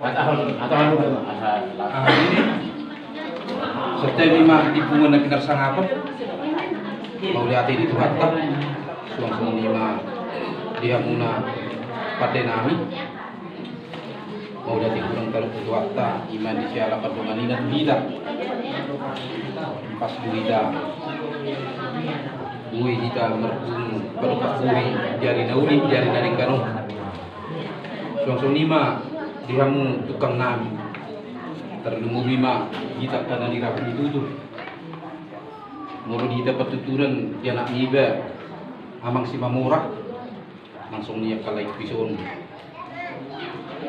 Ini serta lima di bunga na pinarsangapan mau lihat ini tuh hatta suang lima dia muna pada nami mau lihat kurang kalau itu hatta iman di siala padungan ini tidak pas duida ui kita merkung berpas ui jari nauli jari naring kanu suang lima dihamu tukang nami terlemu lima kita karena dirapi itu mulu kita petuturan dia nak iba amang si mamurah langsung dia kalai pison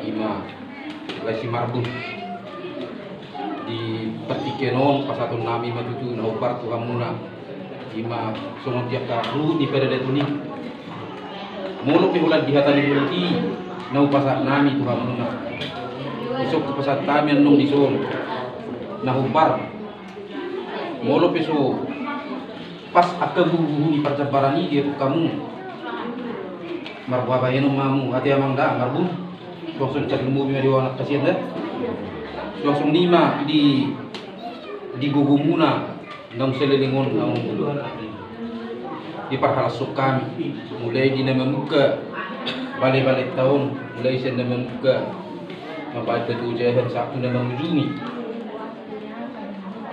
ima kalai si marbun di pertikenon pas satu nami matutu na upar tu hamuna ima songon dia karu di pada detuni mulu pihulan dihatani berhenti na upasa nami tu hamuna isok ke pasat tamen nung dison na upar mulu piso pas akabu di percabarani dia kamu marbuah bayanu mamu hati amang dah marbu langsung cari mobil di anak kasihan dah langsung lima di gugumuna nang selelingon nang di parhalasuk kami mulai di nama muka balik-balik tahun mulai saya nama muka membaca tujuan satu nama mujuni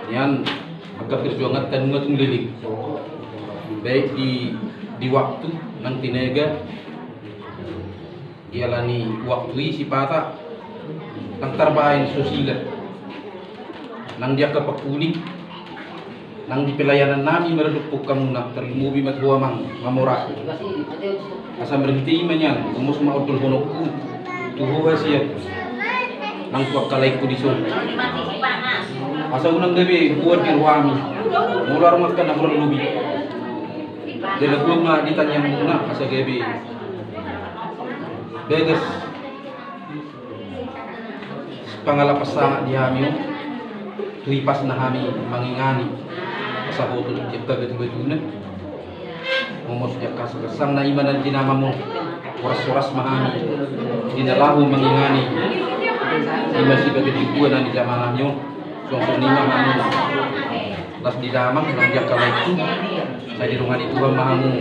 yang agak perjuangan tanungan lilik baik di waktu nang tinega ialani waktu si pata nang terbain sosial nang dia kepakuli nang di pelayanan nami meredupuk kamu nak termubi mat mang mamora asa berhenti imanyan umus maudul honoku tuhu hasiat nang tuak kalaiku disun asa unang gabi buat di ruami mular makan na kurang lubi dela guma ditanya muna asa gabi beges pangalapas sangat di hami tuipas na hami mangingani asa hoto jika betul-betul ngomos jaka kesang na iman dan jinama mo waras-waras mahami dinalahu mangingani ima si bagati buwan na di zaman nyo suang lima mamu las di damang nang jaka itu saya di rumah itu mamu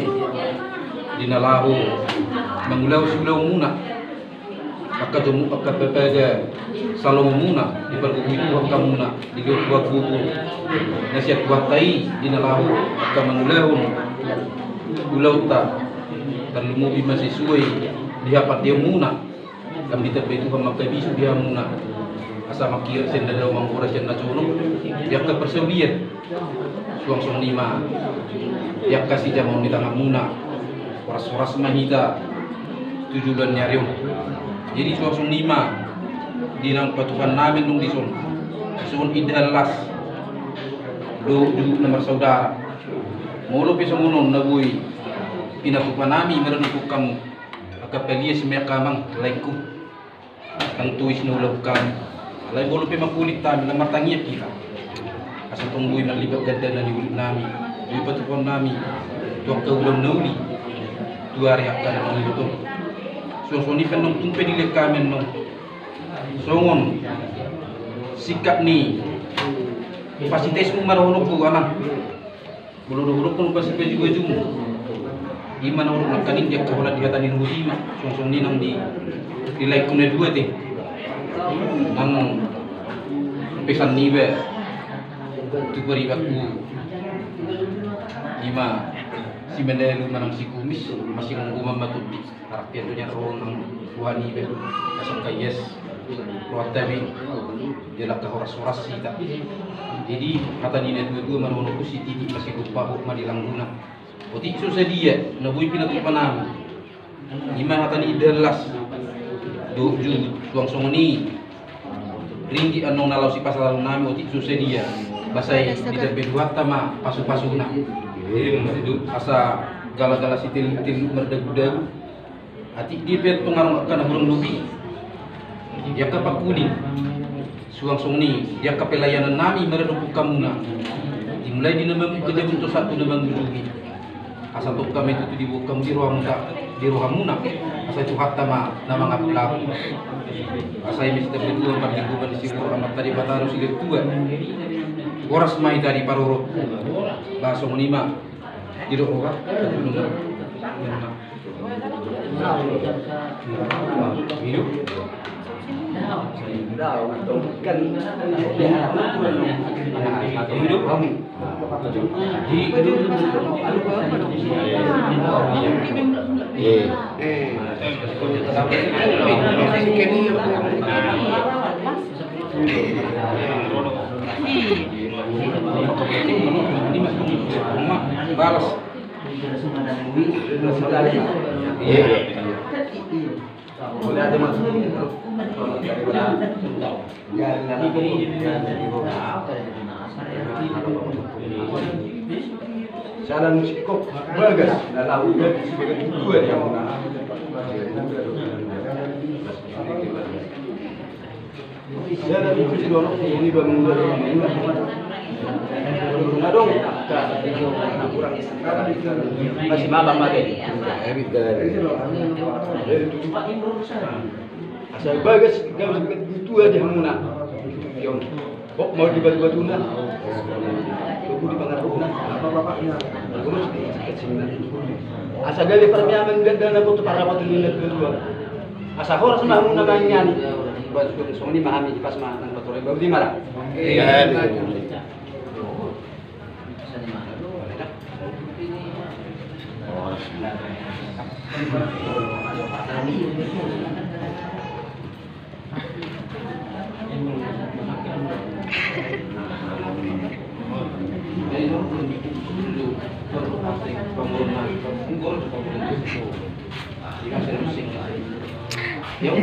dinalahu mengulau muna akajumu akapepeja salomo muna di pergumi itu muna di buat buku nasihat buat tai dinalahu akamangulau ulau ta terlemu masih suai dihapat dia muna kami ditepi itu memakai bisu dia muna asa makir senda daw mangura senda cuno yak ke perseulian suang lima yak kasih jamon di tangan muna waras-waras mahita tujuan nyarium jadi suang lima di nang patukan namin nung dison sun idalas do nomor saudara mulu pisangunon nabui pinatukan nami merenupuk kamu akapelia semekamang laiku kang tuis nulog kamu alay bolo pe makulit tayo na matangiyap kita asa tungguin na libat ganda na liulit nami libat upon nami tuwag kaulam na uli tuwari akta na mga ito so nipan nung tungpe nilik kamen nung songon sikap ni pasites mo marahunok ko anak bulururuk ko pa sa pejugajum iman na uruk nagkanin diyak kahulat dihatanin husima song ninang di like ko na dua te nang pesan nibe tu beribaku lima si mendelu manang si kumis masih ngumam matut di artian tu nyaro nang tuhan nibe kasang kayes rotabi dia lah horas-horas sita jadi kata ni dua manono ku si titi masih lupa hukma di langguna oti susah dia nabui pinatu panam lima kata ni delas doju tuang ni ringgi anong nalau si pasal nami oti susah dia basai di terbedua tama pasu-pasuna itu asa gala-gala si til merdagu-dagu ati di pet pengaruh kana burung lubi dia kapak kuning suang ni dia kapelayanan nami meredupuk kamuna dimulai di nama kerja untuk satu nama gurugi asal untuk kami itu di buka di ruang muna Asa cuhat tama na mga pelaku. Asa imis dapat dua partikuban sibur amat tadi bataro silit tua. Oras mai dari paroro. Baso menima. Tidak orang. Hidup. Hidup kami. Balas. Boleh ada masuk. Jalan cukup bagus, lalu sebagai tujuan yang jalan itu dulu ini bangun dong, masih malam lagi. Asal bagus, gak usah begitu aja muna. Kok mau dibatu-batuna? Tunggu di pengaruhna. Terus asal dari permiaman dan aku tuh para waktu ini kedua. Asal harus mau namanya. Buat semua ini memahami pas mana betul baru di mana? Iya. Yang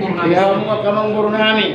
kurang kami.